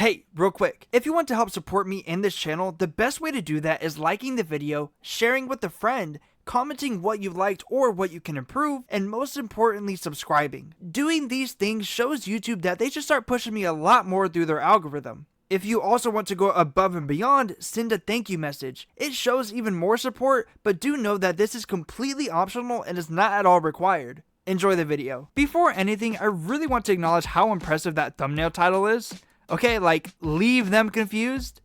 Hey, real quick, if you want to help support me in this channel, the best way to do that is liking the video, sharing with a friend, commenting what you liked or what you can improve, and most importantly, subscribing. Doing these things shows YouTube that they should start pushing me a lot more through their algorithm. If you also want to go above and beyond, send a thank you message. It shows even more support, but do know that this is completely optional and is not at all required. Enjoy the video. Before anything, I really want to acknowledge how impressive that thumbnail title is. Okay, like, leave them confused.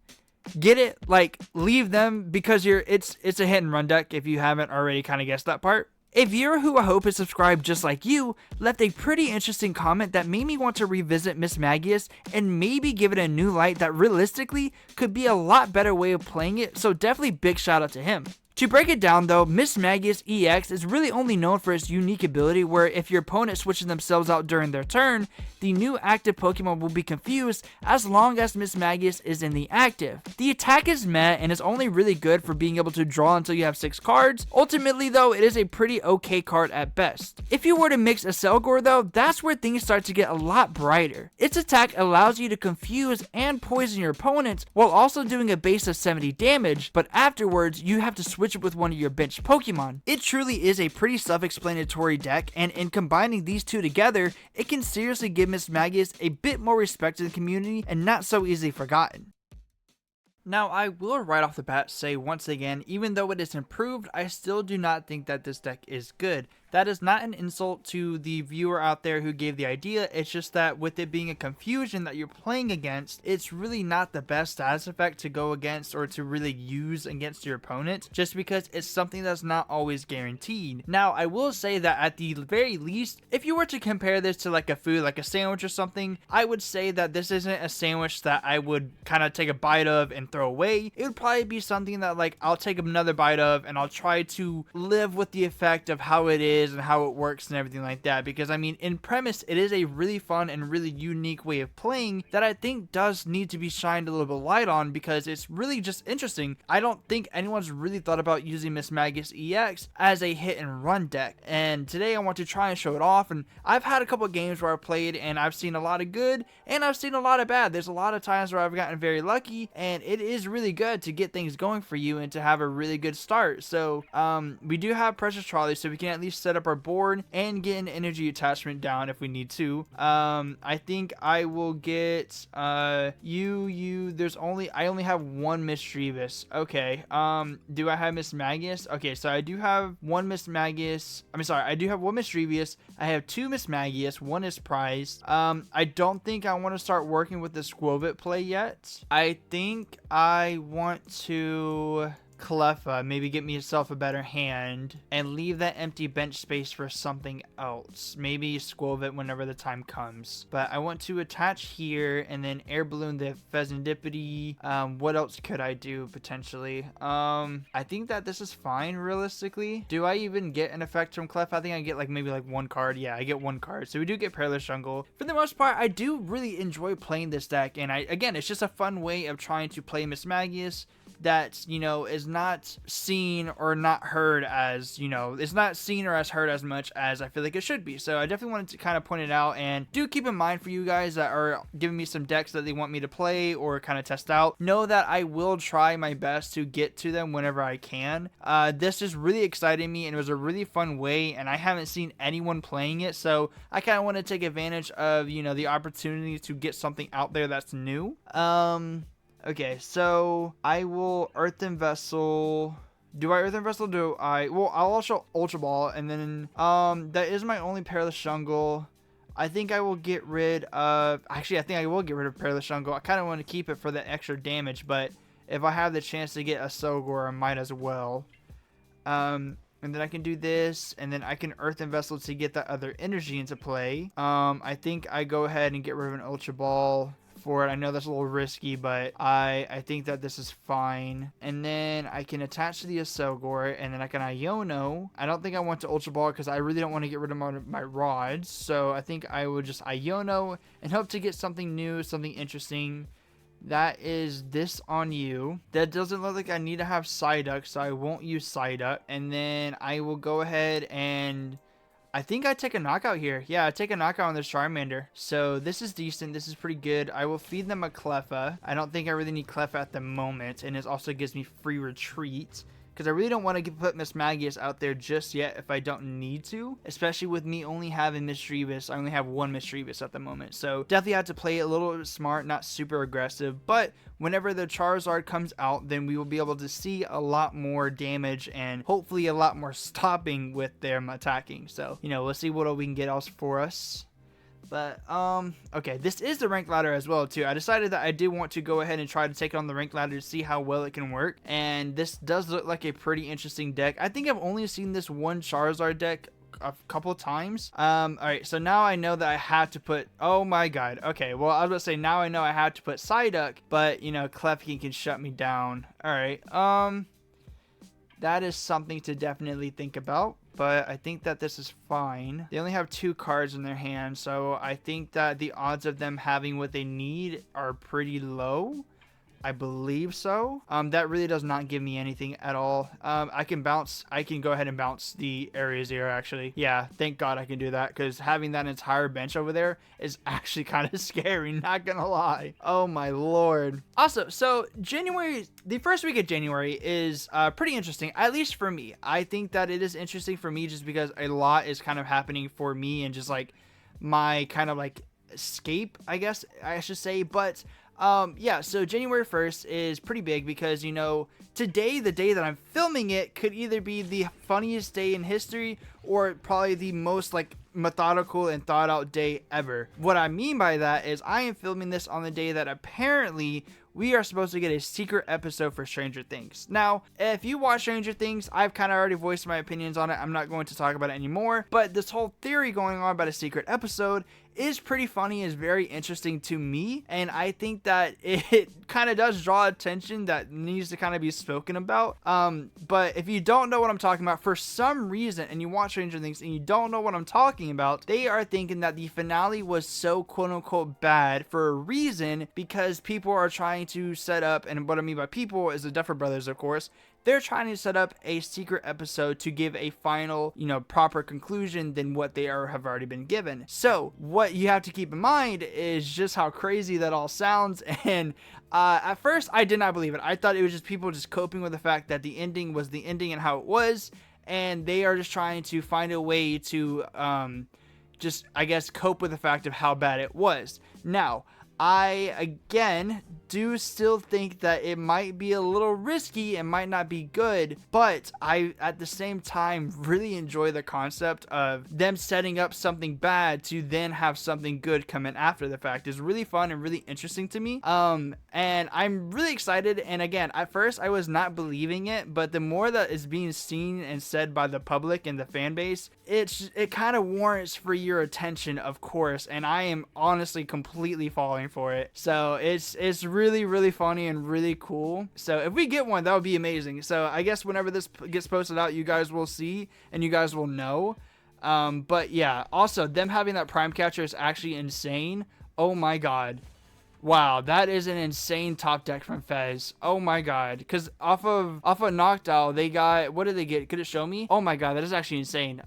Get it? Like, leave them because it's a hit and run deck if you haven't already kind of guessed that part. A viewer who I hope is subscribed just like you left a pretty interesting comment that made me want to revisit Mismagius and maybe give it a new light that realistically could be a lot better way of playing it, so definitely big shout out to him. To break it down though, Mismagius EX is really only known for its unique ability where if your opponent switches themselves out during their turn, the new active Pokemon will be confused as long as Mismagius is in the active. The attack is meh and is only really good for being able to draw until you have 6 cards. Ultimately though, it is a pretty okay card at best. If you were to mix Accelgor though, that's where things start to get a lot brighter. Its attack allows you to confuse and poison your opponents while also doing a base of 70 damage, but afterwards you have to switch it with one of your bench Pokemon. It truly is a pretty self-explanatory deck, and in combining these two together, it can seriously give Mismagius a bit more respect in the community and not so easily forgotten. Now, I will right off the bat say once again, even though it is improved, I still do not think that this deck is good. That is not an insult to the viewer out there who gave the idea, it's just that with it being a confusion that you're playing against, it's really not the best status effect to go against or to really use against your opponent, just because it's something that's not always guaranteed. Now, I will say that at the very least, if you were to compare this to like a food, like a sandwich or something, I would say that this isn't a sandwich that I would kind of take a bite of and throw away. It would probably be something that like I'll take another bite of and I'll try to live with the effect of how it is and how it works and everything like that, because I mean in premise it is a really fun and really unique way of playing that I think does need to be shined a little bit of light on, because it's really just interesting. I don't think anyone's really thought about using Mismagius EX as a hit and run deck, and today I want to try and show it off. And I've had a couple of games where I played and I've seen a lot of good and I've seen a lot of bad. There's a lot of times where I've gotten very lucky, and it is really good to get things going for you and to have a really good start. So we do have Precious Trolley, so we can at least set up our board and get an energy attachment down if we need to. I think I will get I only have one Misdreavus. Okay. Do I have Mismagius? Okay, so I do have one Mismagius. I do have one Misdreavus. I have 2 Mismagius. One is prized. I don't think I want to start working with the Skwovet play yet. I think I want to Cleffa, maybe get myself a better hand and leave that empty bench space for something else, maybe Skwovet whenever the time comes. But I want to attach here and then Air Balloon the Fezandipiti. What else could I do potentially? I think that this is fine realistically. Do I even get an effect from Cleffa? I think I get like maybe like 1 card. Yeah, I get 1 card, so we do get Perilous Jungle. For the most part, I do really enjoy playing this deck, and again it's just a fun way of trying to play Mismagius that, you know, is not seen or not heard as, you know, it's not seen or as heard as much as I feel like it should be. So I definitely wanted to kind of point it out, and do keep in mind for you guys that are giving me some decks that they want me to play or kind of test out, know that I will try my best to get to them whenever I can. This is really exciting me, and it was a really fun way, and I haven't seen anyone playing it, so I kind of want to take advantage of, you know, the opportunity to get something out there that's new. Okay, so I will Earthen Vessel. Do I Earthen Vessel? Well, I'll also Ultra Ball, and then that is my only Perilous Jungle. I think I will get rid of. Actually, I think I will get rid of Perilous Jungle. I kind of want to keep it for the extra damage, but if I have the chance to get a Accelgor, I might as well. And then I can do this, and then I can Earthen Vessel to get that other energy into play. I think I go ahead and get rid of an Ultra Ball for it. I know that's a little risky, but I think that this is fine. And then I can attach to the Accelgor, and then I can Iono. I don't think I want to Ultra Ball because I really don't want to get rid of my rods, so I think I would just Iono and hope to get something new, something interesting. That is this on you. That doesn't look like I need to have Psyduck, so I won't use Psyduck. And then I will go ahead and I think I take a knockout here. Yeah, I take a knockout on this Charmander. So this is decent. This is pretty good. I will feed them a Cleffa. I don't think I really need Cleffa at the moment. And it also gives me free retreat, because I really don't want to put Mismagius out there just yet if I don't need to, especially with me only having Misdreavus. I only have one Misdreavus at the moment, so definitely have to play it a little bit smart, not super aggressive, but whenever the Charizard comes out, then we will be able to see a lot more damage and hopefully a lot more stopping with them attacking. So, you know, we'll see what we can get else for us. But, okay, this is the rank ladder as well, too. I decided that I did want to go ahead and try to take on the rank ladder to see how well it can work. And this does look like a pretty interesting deck. I think I've only seen this one Charizard deck a couple times. Alright, so now I know that I have to put, oh my god, okay, well, I was about to say, now I know I have to put Psyduck, but, you know, Clefkin can shut me down. Alright, that is something to definitely think about, but I think that this is fine. They only have 2 cards in their hand, so I think that the odds of them having what they need are pretty low. I believe so. That really does not give me anything at all. I can go ahead and bounce the Area Zero, actually. Yeah, thank God I can do that, because having that entire bench over there is actually kind of scary, not gonna lie. Oh my lord. Also, so January, the first week of January is pretty interesting, at least for me. I think that it is interesting for me just because a lot is kind of happening for me and just like my kind of like escape, I guess I should say. But yeah, so January 1st is pretty big because, you know, today, the day that I'm filming it, could either be the funniest day in history or probably the most like methodical and thought out day ever. What I mean by that is I am filming this on the day that apparently we are supposed to get a secret episode for Stranger Things. Now, if you watch Stranger Things, I've kind of already voiced my opinions on it. I'm not going to talk about it anymore, but this whole theory going on about a secret episode is pretty funny, is very interesting to me, and I think that it kind of does draw attention that needs to kind of be spoken about. But if you don't know what I'm talking about for some reason, and you watch Stranger Things and you don't know what I'm talking about, they are thinking that the finale was so quote-unquote bad for a reason because people are trying to set up, and what I mean by people is the Duffer Brothers, of course. They're trying to set up a secret episode to give a final, you know, proper conclusion than what they have already been given. So what you have to keep in mind is just how crazy that all sounds. And at first I did not believe it. I thought it was just people just coping with the fact that the ending was the ending and how it was, and they are just trying to find a way to just, I guess, cope with the fact of how bad it was. Now, I, again, do still think that it might be a little risky and might not be good, but I, at the same time, really enjoy the concept of them setting up something bad to then have something good come in after the fact. It's really fun and really interesting to me, and I'm really excited. And again, at first, I was not believing it, but the more that is being seen and said by the public and the fan base, it kind of warrants for your attention, of course, and I am honestly completely falling for it. So it's really, really funny and really cool. So if we get one, that would be amazing. So I guess whenever this gets posted out, you guys will see and you guys will know. But yeah, also them having that prime catcher is actually insane. Oh my god. Wow, that is an insane top deck from Fez. Oh my god. Because off of Noctowl, they got, what did they get? Could it show me? Oh my god, that is actually insane.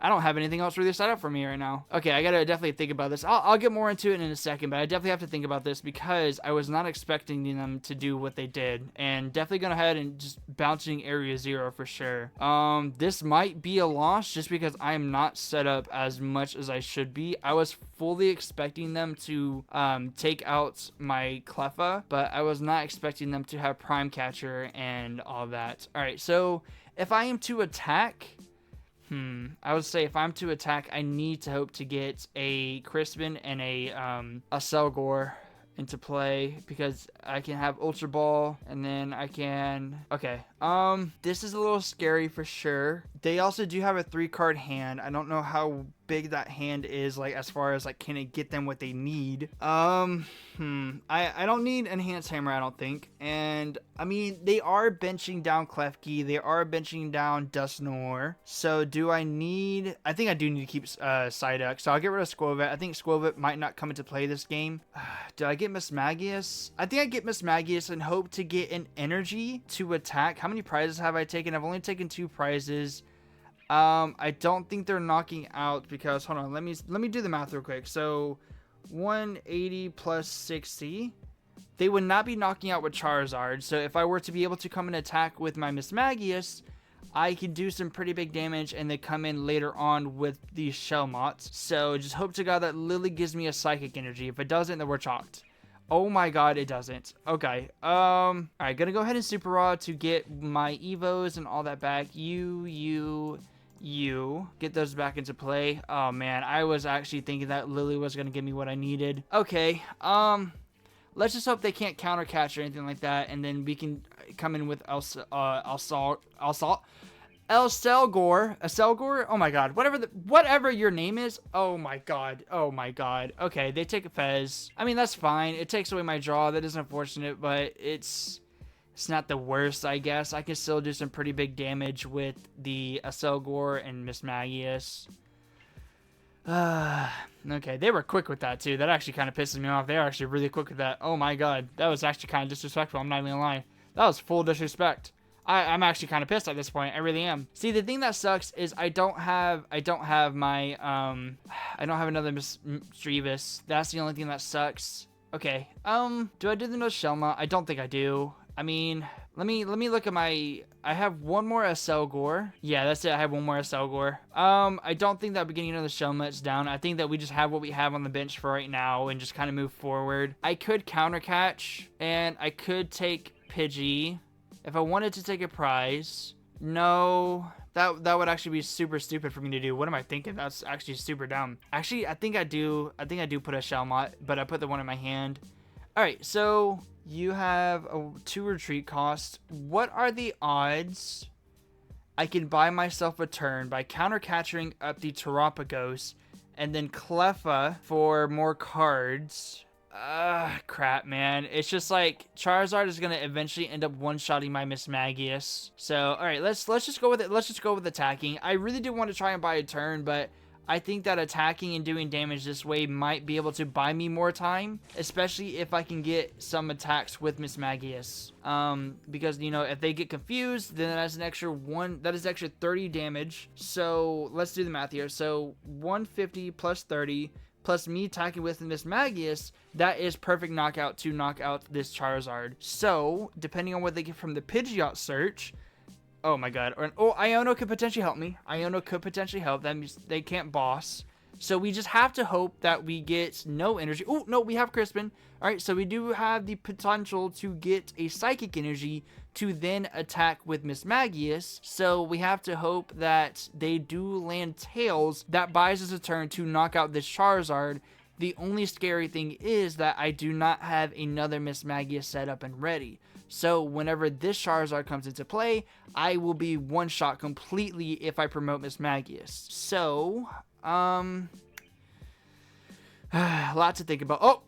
I don't have anything else really set up for me right now. Okay, I gotta definitely think about this. I'll get more into it in a second, but I definitely have to think about this because I was not expecting them to do what they did. And definitely gonna head and just bouncing Area Zero for sure. This might be a loss just because I am not set up as much as I should be. I was fully expecting them to take out my Cleffa, but I was not expecting them to have Prime Catcher and all that. Alright, so if I am to attack, I would say if I'm to attack, I need to hope to get a Crispin and a Accelgor into play because I can have Ultra Ball and then I can... Okay, this is a little scary for sure. They also do have a 3-card hand. I don't know how big that hand is, like, as far as, like, can it get them what they need? I don't need Enhanced Hammer, I don't think. And, I mean, they are benching down Klefki. They are benching down Dusknoir. So, do I need... I think I do need to keep Psyduck. So, I'll get rid of Skwovet. I think Skwovet might not come into play this game. Do I get Mismagius? I think I get Mismagius and hope to get an energy to attack. How many prizes have I taken? I've only taken 2 prizes. I don't think they're knocking out because, hold on, let me do the math real quick. So 180 plus 60, they would not be knocking out with Charizard. So if I were to be able to come and attack with my Mismagius, I can do some pretty big damage and then come in later on with these Shelmet. So just hope to God that Lillie gives me a Psychic Energy. If it doesn't, then we're chalked. Oh my God, it doesn't. Okay. Alright, gonna go ahead and Super Raw to get my Evos and all that back. You. Get those back into play. Oh man, I was actually thinking that Lillie was gonna give me what I needed. Okay, let's just hope they can't counter catch or anything like that, and then we can come in with Accelgor. Oh my God, whatever your name is. Oh my God. Okay, they take a Fez. I mean, that's fine. It takes away my draw. That is unfortunate, but it's not the worst, I guess. I can still do some pretty big damage with the Accelgor and Mismagius. Okay, they were quick with that too. That actually kind of pisses me off. They are actually really quick with that. Oh my God, that was actually kind of disrespectful. I'm not even gonna lie. That was full disrespect. I'm actually kind of pissed at this point. I really am. See, the thing that sucks is I don't have my I don't have another Misdreavus. That's the only thing that sucks. Okay. Do I do the no Shelmet? I don't think I do. I mean, let me look at my. I have one more Accelgor. Yeah, that's it. I have one more Accelgor. I don't think that beginning of the Shelmet's down. I think that we just have what we have on the bench for right now and just kind of move forward. I could counter catch and I could take Pidgey if I wanted to take a prize. No, that would actually be super stupid for me to do. What am I thinking? That's actually super dumb. Actually, I think I do put a Shelmet, but I put the one in my hand. All right, so you have a 2 retreat cost. What are the odds I can buy myself a turn by counter catching up the Terapagos and then Cleffa for more cards? Crap, man. It's just like Charizard is gonna eventually end up one-shotting my Mismagius. So, all right, let's just go with it. Let's just go with attacking. I really do want to try and buy a turn, but I think that attacking and doing damage this way might be able to buy me more time, especially if I can get some attacks with Mismagius. Because, you know, if they get confused, then that's an extra that is extra 30 damage. So let's do the math here. So 150 plus 30 plus me attacking with Mismagius, that is perfect knockout to knock out this Charizard. So depending on what they get from the Pidgeot search, oh my God. Oh, Iono could potentially help me. Iono could potentially help. That means they can't boss. So we just have to hope that we get no energy. Oh, no, we have Crispin. All right, so we do have the potential to get a Psychic Energy to then attack with Mismagius. So we have to hope that they do land Tails. That buys us a turn to knock out this Charizard. The only scary thing is that I do not have another Mismagius set up and ready. So whenever this Charizard comes into play, I will be one-shot completely if I promote Mismagius. So, a lot to think about.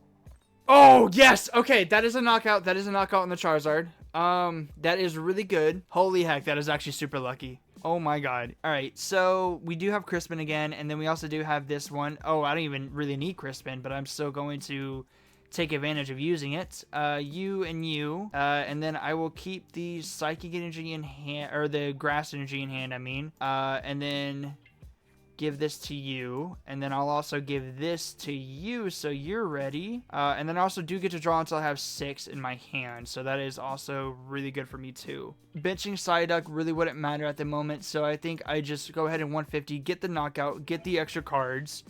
Oh, yes! Okay, that is a knockout. That is a knockout on the Charizard. That is really good. Holy heck, that is actually super lucky. Oh my God. All right, so we do have Crispin again, and then we also do have this one. Oh, I don't even really need Crispin, but I'm still going to take advantage of using it. You and you, and then I will keep the Psychic Energy in hand, or the Grass Energy in hand, I mean, and then give this to you, and then I'll also give this to you so you're ready, and then I also do get to draw until I have 6 in my hand, so that is also really good for me too. Benching Psyduck really wouldn't matter at the moment, so I think I just go ahead and 150, get the knockout, get the extra cards,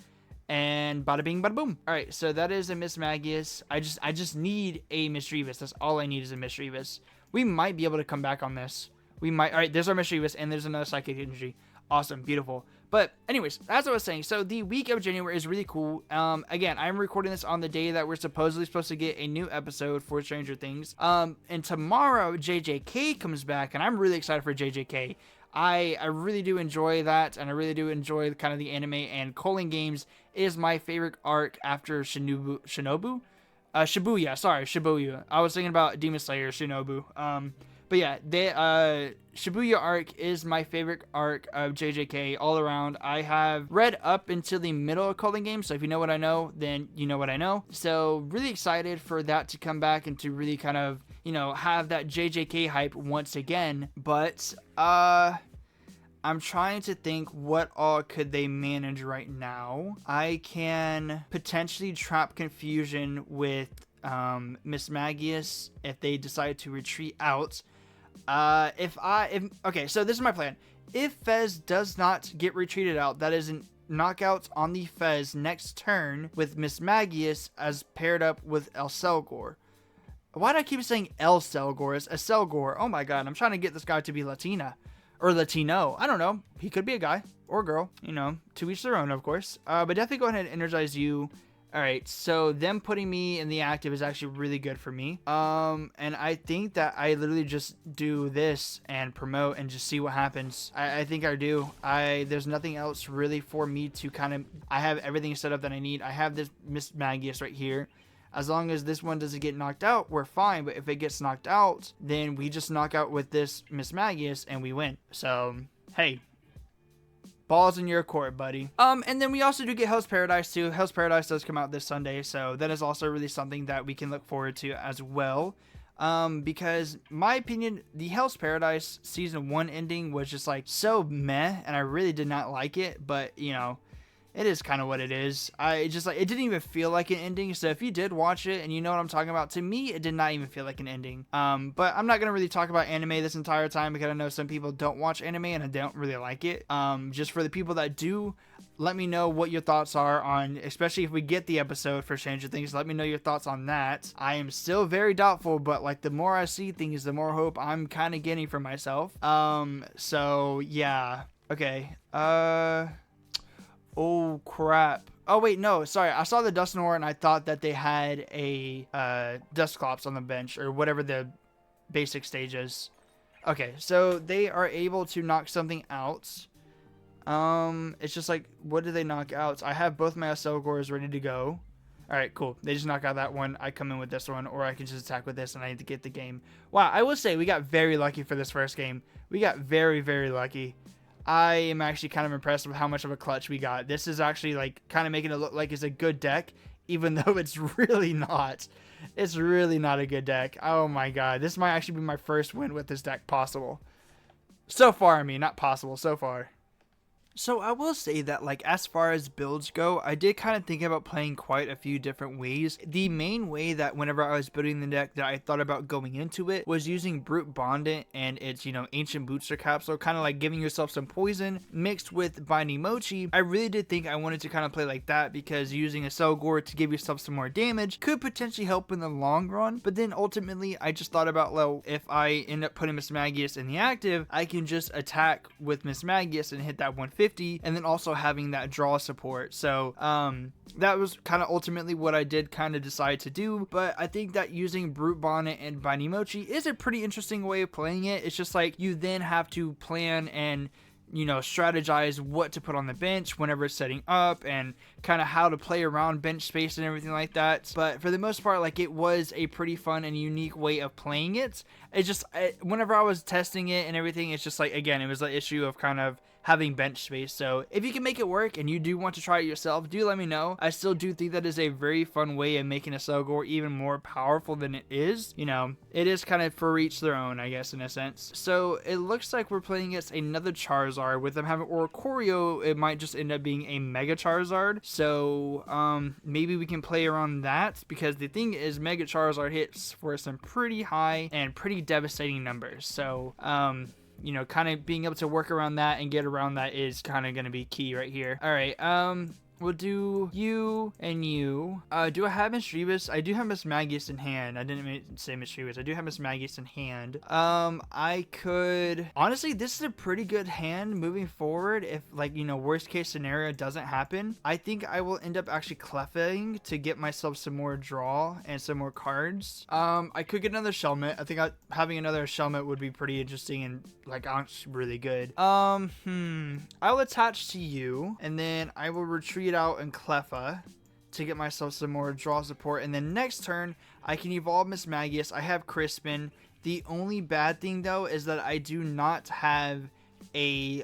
and bada bing, bada boom. All right, so that is a Mismagius. I just need a Misdreavus. That's all I need is a Misdreavus. We might be able to come back on this. We might. All right, there's our Misdreavus, and there's another Psychic Energy. Awesome, beautiful. But anyways, as I was saying, so the week of January is really cool. Again, I'm recording this on the day that we're supposedly supposed to get a new episode for Stranger Things. And tomorrow, JJK comes back, and I'm really excited for JJK. I really do enjoy that, and I really do enjoy kind of the anime, and Calling Games is my favorite arc after Shibuya. I was thinking about Demon Slayer, Shinobu. But yeah, Shibuya arc is my favorite arc of JJK all around. I have read up until the middle of Calling Games, so if you know what I know, then you know what I know. So really excited for that to come back and to really kind of, you know, have that JJK hype once again. But I'm trying to think what all could they manage right now. I can potentially trap confusion with Mismagius if they decide to retreat out. Okay, so this is my plan. If Fez does not get retreated out, that is an knockout on the Fez next turn with Mismagius as paired up with Accelgor. Why do I keep saying Accelgor? It's Accelgor. Oh my god, I'm trying to get this guy to be Latina. Or Latino. I don't know. He could be a guy or a girl. You know, to each their own, of course. But definitely go ahead and energize you. Alright, so them putting me in the active is actually really good for me. And I think that I literally just do this and promote and just see what happens. I think I do. There's nothing else really for me to kind of... I have everything set up that I need. I have this Mismagius right here. As long as this one doesn't get knocked out, we're fine. But if it gets knocked out, then we just knock out with this Mismagius and we win. So, hey. Balls in your court, buddy. And then we also do get Hell's Paradise too. Hell's Paradise does come out this Sunday, so that is also really something that we can look forward to as well. Because my opinion, the Hell's Paradise season 1 ending was just like so meh, and I really did not like it. But you know, it is kind of what it is. It didn't even feel like an ending. So if you did watch it and you know what I'm talking about, to me, it did not even feel like an ending. But I'm not going to really talk about anime this entire time because I know some people don't watch anime and I don't really like it. Just for the people that do, let me know what your thoughts are on, especially if we get the episode for Stranger Things, let me know your thoughts on that. I am still very doubtful, but like the more I see things, the more hope I'm kind of getting for myself. So yeah. Okay. Oh crap. Oh wait, no, sorry. I saw the Dusknoir and I thought that they had a Dusclops on the bench or whatever the basic stage is. Okay, so they are able to knock something out. It's just like, what do they knock out? I have both my Accelgors ready to go. Alright, cool. They just knock out that one. I come in with this one, or I can just attack with this and I need to get the game. Wow, I will say we got very lucky for this first game. We got very, very lucky. I am actually kind of impressed with how much of a clutch we got. This is actually like kind of making it look like it's a good deck, even though it's really not. It's really not a good deck. Oh my god. This might actually be my first win with this deck possible. So far, I mean, not possible, so far. So I will say that, like, as far as builds go, I did kind of think about playing quite a few different ways. The main way that whenever I was building the deck that I thought about going into it was using Brute Bondant and its, you know, Ancient Booster Capsule, kind of like giving yourself some poison mixed with Binding Mochi. I really did think I wanted to kind of play like that because using a Accelgor to give yourself some more damage could potentially help in the long run. But then ultimately, I just thought about, well, if I end up putting Mismagius in the active, I can just attack with Mismagius and hit that 150. And then also having that draw support. So that was kind of ultimately what I did kind of decide to do. But I think that using Brute Bonnet and Binding Mochi is a pretty interesting way of playing it. It's just like you then have to plan and, you know, strategize what to put on the bench whenever it's setting up and kind of how to play around bench space and everything like that. But for the most part, like, it was a pretty fun and unique way of playing it. It's just whenever I was testing it and everything, it's just like, again, it was the issue of kind of having bench space. So if you can make it work and you do want to try it yourself, do let me know. I still do think that is a very fun way of making a Accelgor even more powerful than it is. You know, it is kind of for each their own, I guess, in a sense. So it looks like we're playing against another Charizard. With them having Oricorio, it might just end up being a Mega Charizard. So maybe we can play around that, because the thing is, Mega Charizard hits for some pretty high and pretty devastating numbers. So you know, kind of being able to work around that and get around that is kind of going to be key right here. All right, we'll do you and you. Do I have Misdreavus? I do have Mismagius in hand. I didn't say Misdreavus. I do have Mismagius in hand. I could... Honestly, this is a pretty good hand moving forward if, like, you know, worst case scenario doesn't happen. I think I will end up actually Cleffing to get myself some more draw and some more cards. I could get another Shelmet. I think having another Shelmet would be pretty interesting and, like, honestly really good. I'll attach to you, and then I will retreat out and Cleffa to get myself some more draw support, and then next turn I can evolve Mismagius. I have Crispin. The only bad thing though is that I do not have a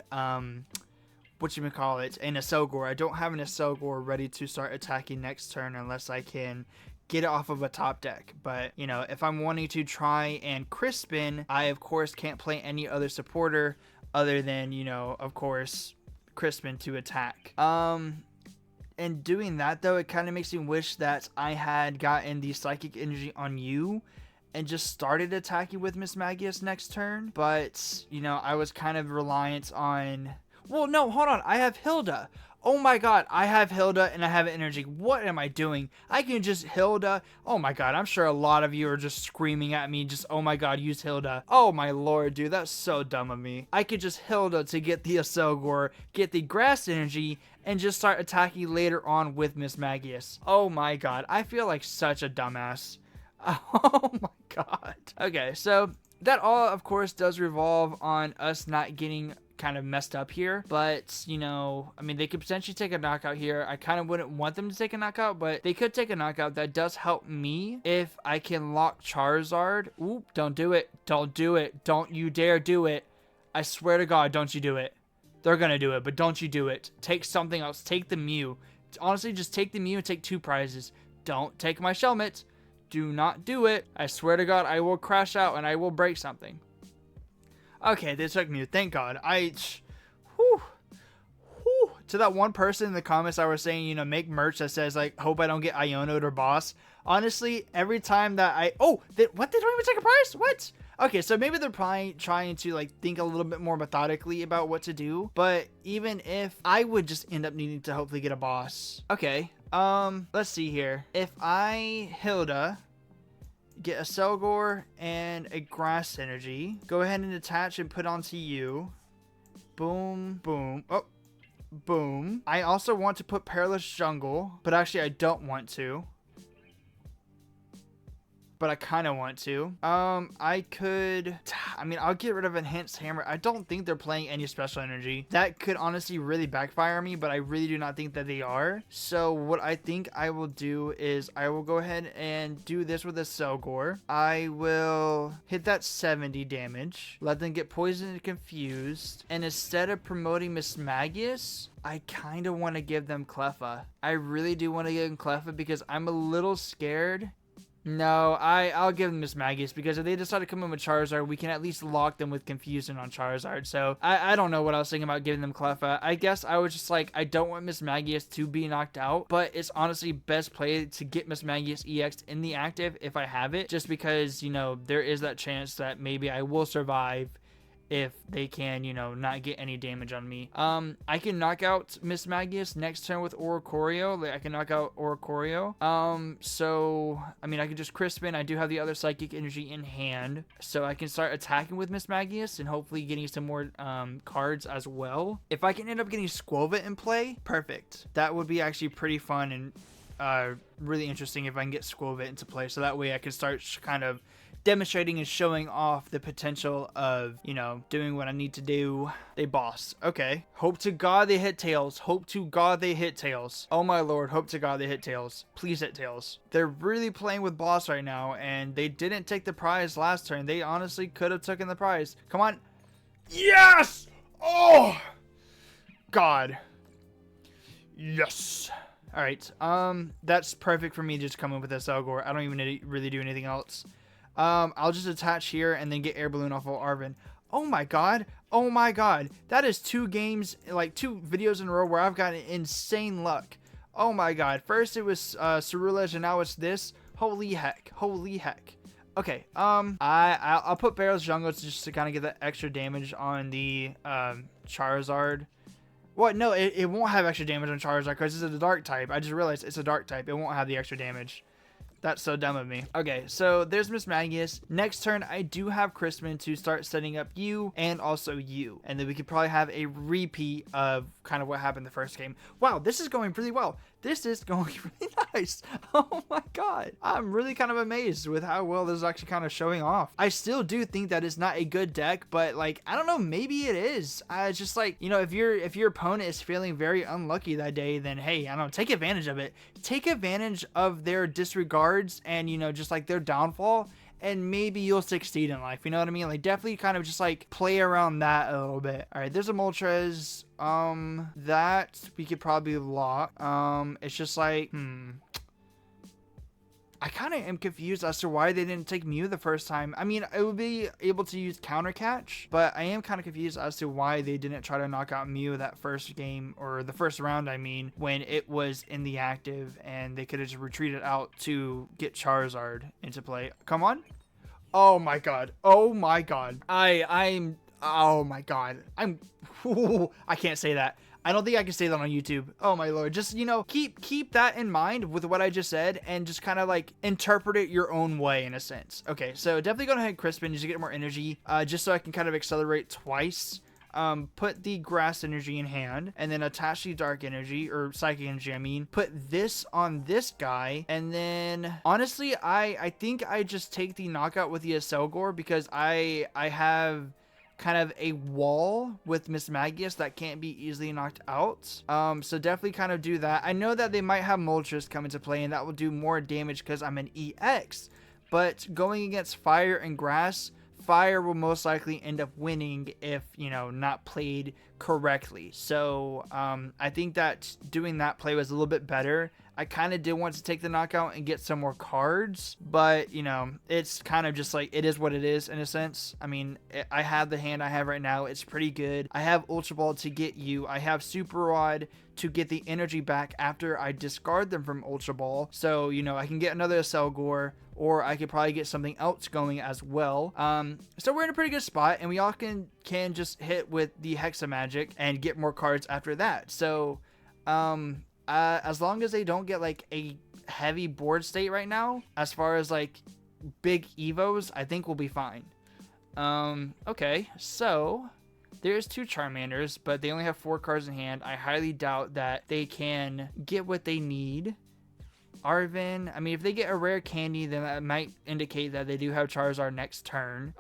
whatchamacallit, an Accelgor. I don't have an Accelgor ready to start attacking next turn unless I can get it off of a top deck. But you know, if I'm wanting to try and Crispin, I of course can't play any other supporter other than, you know, of course, Crispin to attack. In doing that, though, it kind of makes me wish that I had gotten the Psychic Energy on you and just started attacking with Mismagius next turn. But, you know, I was kind of reliant on... Well, no, hold on. I have Hilda. Oh my god, I have Hilda and I have energy. What am I doing? I can just Hilda. Oh my god, I'm sure a lot of you are just screaming at me. Just, oh my god, use Hilda. Oh my lord, dude, that's so dumb of me. I could just Hilda to get the Accelgor, get the Grass Energy, and just start attacking later on with Mismagius. Oh my god, I feel like such a dumbass. Oh my god. Okay, so that all, of course, does revolve on us not getting kind of messed up here, but you know, I mean, they could potentially take a knockout here. I kind of wouldn't want them to take a knockout, but they could take a knockout. That does help me if I can lock Charizard. Oop, don't do it. Don't do it. Don't you dare do it. I swear to god, don't you do it. They're gonna do it, but don't you do it. Take something else. Take the Mew. Honestly, just take the Mew and take 2 prizes. Don't take my Shelmet. Do not do it. I swear to god, I will crash out and I will break something. Okay, they took Mew. Thank god. To that one person in the comments I was saying, you know, make merch that says, like, hope I don't get Iono'd or boss. Honestly, every time that what? They don't even take a prize? What? Okay, so maybe they're probably trying to, like, think a little bit more methodically about what to do. But even if I would just end up needing to hopefully get a boss. Okay, let's see here. If I Hilda... get a Accelgor and a Grass Energy. Go ahead and attach and put onto you. Boom, boom. Oh, boom. I also want to put Perilous Jungle, but actually I don't want to. But I kind of want to. I'll get rid of Enhanced Hammer. I don't think they're playing any special energy. That could honestly really backfire me, but I really do not think that they are. So what I think I will do is I will go ahead and do this with a Accelgor. I will hit that 70 damage. Let them get poisoned and confused. And instead of promoting Mismagius, I kind of want to give them Cleffa. I really do want to give them Cleffa because I'm a little scared. No, I'll give them Mismagius because if they decide to come in with Charizard, we can at least lock them with Confusion on Charizard. So I don't know what I was thinking about giving them Cleffa. I guess I was just like, I don't want Mismagius to be knocked out, but it's honestly best play to get Mismagius EX in the active if I have it, just because, you know, there is that chance that maybe I will survive if they can, you know, not get any damage on me. I can knock out Mismagius next turn with Oricorio. Like, I can knock out Oricorio. So, I mean, I can just Crispin. I do have the other Psychic Energy in hand. So I can start attacking with Mismagius and hopefully getting some more cards as well. If I can end up getting Skwovet in play, perfect. That would be actually pretty fun and really interesting if I can get Skwovet into play. So that way I can start kind of demonstrating and showing off the potential of, you know, doing what I need to do. They boss. Okay. Hope to god they hit Tails. Hope to god they hit Tails. Oh my lord. Hope to god they hit Tails. Please hit Tails. They're really playing with boss right now, and they didn't take the prize last turn. They honestly could have taken the prize. Come on. Yes! Oh! God. Yes. All right. That's perfect for me to just come in with this Accelgor. I don't even need to really do anything else. I'll just attach here and then get Air Balloon off of Arven. Oh my god. Oh my god. That is 2 games, like 2 videos in a row where I've gotten insane luck. Oh my god. First it was Cerulege and now it's this. Holy heck. Holy heck. Okay. I'll put Perilous Jungle just to kind of get that extra damage on the Charizard. What? No, it won't have extra damage on Charizard because it's a dark type. I just realized it's a dark type. It won't have the extra damage. That's so dumb of me. Okay, so there's Mismagius. Next turn, I do have Crispin to start setting up you and also you. And then we could probably have a repeat of kind of what happened the first game. Wow, this is going really well. This is going really nice. Oh my god. I'm really kind of amazed with how well this is actually kind of showing off. I still do think that it's not a good deck, but like, I don't know, maybe it is. It's just like, you know, if your opponent is feeling very unlucky that day, then hey, I don't know, take advantage of it. Take advantage of their disregards and, you know, just like their downfall, and maybe you'll succeed in life. You know what I mean? Like, definitely kind of just like play around that a little bit. All right, there's a Moltres. That we could probably lock. It's just like, I kind of am confused as to why they didn't take Mew the first time. I mean, I would be able to use Counter Catch, but I am kind of confused as to why they didn't try to knock out Mew that first game, or the first round, I mean, when it was in the active, and they could have just retreated out to get Charizard into play. Come on. Oh my god. Oh my god. Oh my god. I can't say that. I don't think I can say that on YouTube. Oh my lord. Just, you know, keep that in mind with what I just said, and just kind of like interpret it your own way in a sense. Okay, so definitely go ahead and Crispin just to get more energy, just so I can kind of accelerate twice. Put the Grass Energy in hand, and then attach the Dark Energy, or Psychic Energy, I mean. Put this on this guy, and then honestly, I think I just take the knockout with the Accelgor, because I have kind of a wall with Mismagius that can't be easily knocked out. So definitely kind of do that. I know that they might have Moltres come into play, and that will do more damage because I'm an EX, but going against Fire and Grass, Fire will most likely end up winning if, you know, not played correctly. So I think that doing that play was a little bit better. I kind of did want to take the knockout and get some more cards, but, you know, it's kind of just like, it is what it is in a sense. I mean, I have the hand I have right now. It's pretty good. I have Ultra Ball to get you. I have Super Rod to get the energy back after I discard them from Ultra Ball. So, you know, I can get another Accelgor, or I could probably get something else going as well. So we're in a pretty good spot, and we all can just hit with the Hexa Magic and get more cards after that. So, as long as they don't get like a heavy board state right now, as far as like big evos, I think we'll be fine. Okay, so there's 2 Charmanders, but they only have 4 cards in hand. I highly doubt that they can get what they need. Arven, I mean, if they get a rare candy, then that might indicate that they do have Charizard next turn.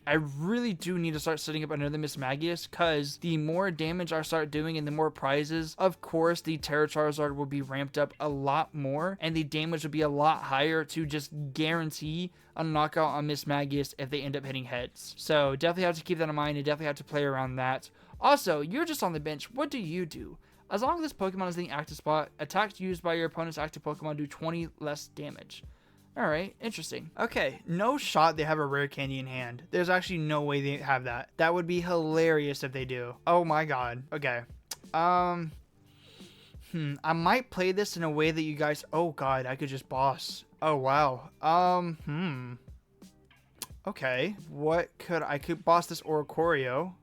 I really do need to start setting up another Mismagius, because the more damage I start doing and the more prizes, of course, the Terra Charizard will be ramped up a lot more, and the damage will be a lot higher to just guarantee a knockout on Mismagius if they end up hitting heads. So definitely have to keep that in mind, and definitely have to play around that. Also, you're just on the bench. What do you do? As long as this Pokemon is in the active spot, attacks used by your opponent's active Pokemon do 20 less damage. Alright, interesting. Okay, no shot they have a rare candy in hand. There's actually no way they have that. That would be hilarious if they do. Oh my god. Okay. I might play this in a way that you guys... Oh god, I could just boss. Oh wow. Okay. What could... I could boss this Oricorio.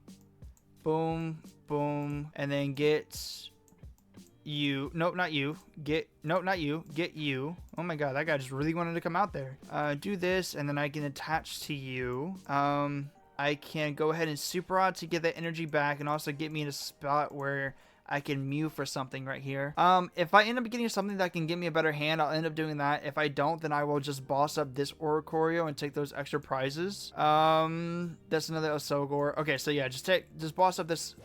Boom, boom, and then get... you. Nope, not you. Get... Nope, not you. Get you. Oh my god, that guy just really wanted to come out there. Do this, and then I can attach to you. I can go ahead and Super Rod to get that energy back, and also get me in a spot where I can Mew for something right here. If I end up getting something that can get me a better hand, I'll end up doing that. If I don't, then I will just boss up this Oricorio and take those extra prizes. That's another Accelgor. Okay, so yeah, just boss up this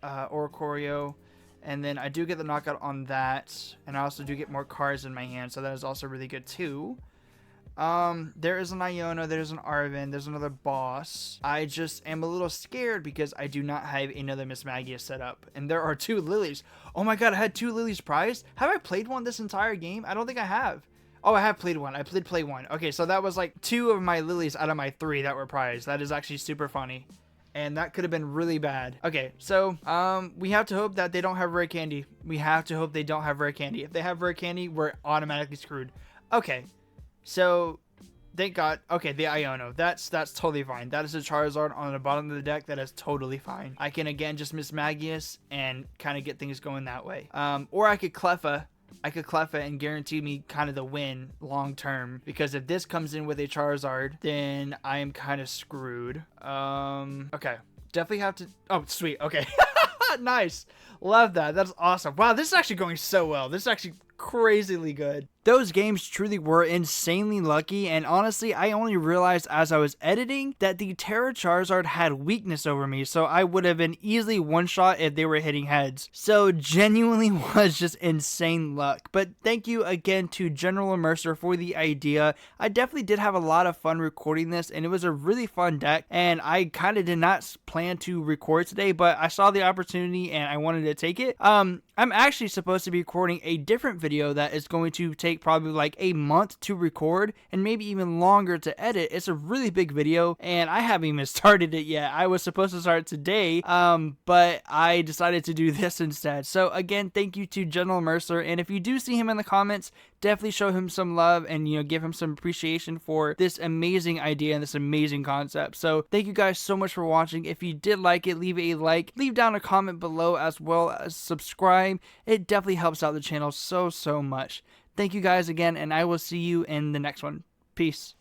Oricorio. And then I do get the knockout on that, and I also do get more cards in my hand, so that is also really good too. There is an Iono, there's an Arven, there's another boss. I just am a little scared because I do not have another Mismagius set up, and there are 2 Lillies. Oh my god, I had 2 Lillies prized? Have I played one this entire game? I don't think I have. Oh, I have played one. I did play one. Okay, so that was like 2 of my Lillies out of my 3 that were prized. That is actually super funny. And that could have been really bad. Okay, so we have to hope that they don't have rare candy. We have to hope they don't have rare candy. If they have rare candy, we're automatically screwed. Okay, so thank god. Okay, the Iono. That's totally fine. That is a Charizard on the bottom of the deck. That is totally fine. I can again just Mismagius and kind of get things going that way. Or I could Cleffa. And guarantee me kind of the win long term, because if this comes in with a Charizard, then I am kind of screwed. Okay, definitely have to... Oh, sweet. Okay. Nice. Love that. That's awesome. Wow, this is actually going so well. This is actually crazily good. Those games truly were insanely lucky, and honestly, I only realized as I was editing that the Terra Charizard had weakness over me, so I would have been easily one-shot if they were hitting heads. So genuinely was just insane luck. But thank you again to General Immerser for the idea. I definitely did have a lot of fun recording this, and it was a really fun deck, and I kind of did not plan to record today, but I saw the opportunity and I wanted to take it. I'm actually supposed to be recording a different video that is going to take take probably like a month to record and maybe even longer to edit. It's a really big video and I haven't even started it yet. I was supposed to start today, but I decided to do this instead. So again, thank you to General Mercer, and if you do see him in the comments, definitely show him some love and, you know, give him some appreciation for this amazing idea and this amazing concept. So thank you guys so much for watching. If you did like it, leave a like, leave down a comment below, as well as subscribe. It definitely helps out the channel so much. Thank you guys again, and I will see you in the next one. Peace.